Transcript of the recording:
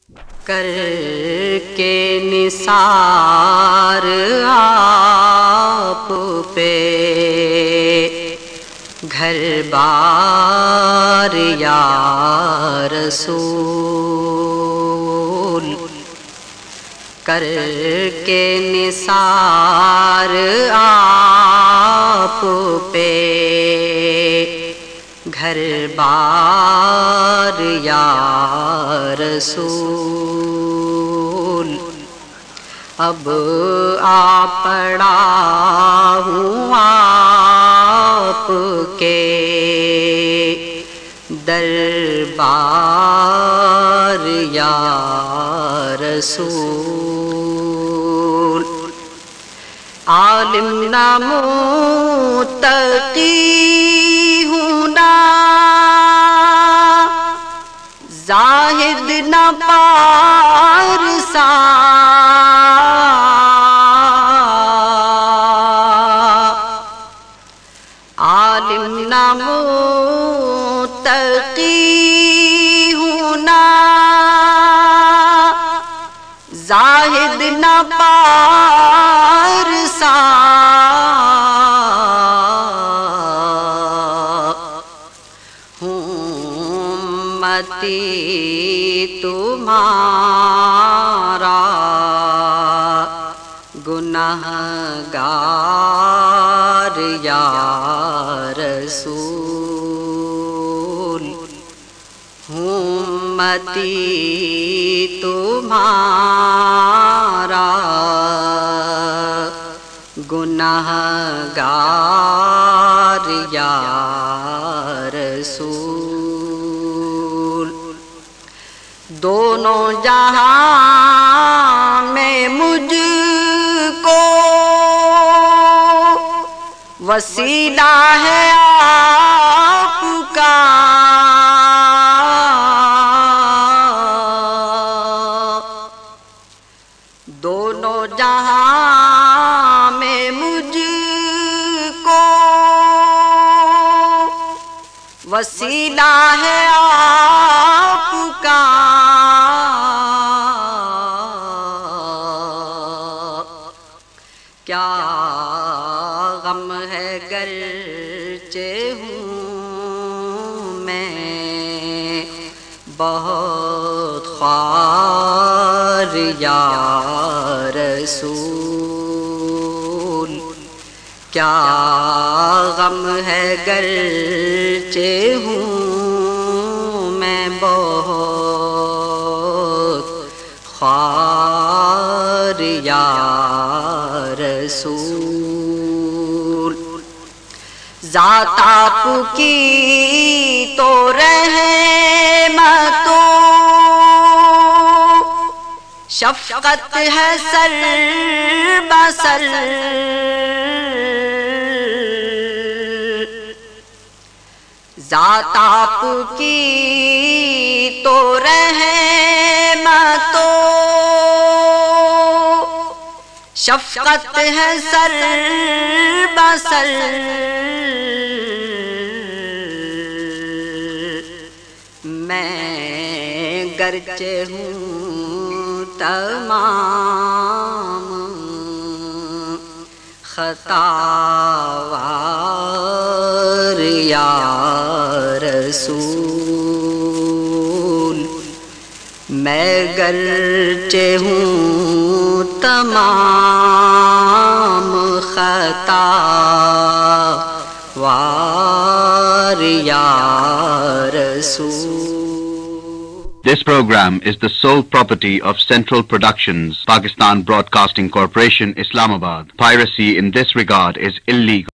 کر کے نثار آپ پہ گھر بار یا رسول، کر کے نثار آپ پہ گھر بار یا رسول، اب آ پڑا ہوں آپ کے دربار یا رسول، عالم نہ متقی ہوں نہ زاہد نہ پارسا، عالم نہ متقی ہوں نہ زاہد نہ پارسا، امتی تمہارا گنہگار یا رسول، امتی تمہارا گنہگار یا رسول، دونوں جہاں میں مجھ کو وسیلہ ہے آپ کا، دونوں جہاں میں مجھ کو وسیلہ ہے آپ کا، کیا غم ہے گرچہ ہوں میں بہت خوار یا رسول، کیا غم ہے گرچہ ہوں میں بہت خوار یا رسول، ذات آپ کی تو رحمتوں شفقت ہے سر بسر، ذات آپ کی تو رحمتوں شفقت ہے سر بسر، میں گرچہ ہوں تمام خطاوار یا رسول، میں گرچہ ہوں تمام خطاوار یا رسول۔ This program is the sole property of Central Productions, Pakistan Broadcasting Corporation, Islamabad. Piracy in this regard is illegal.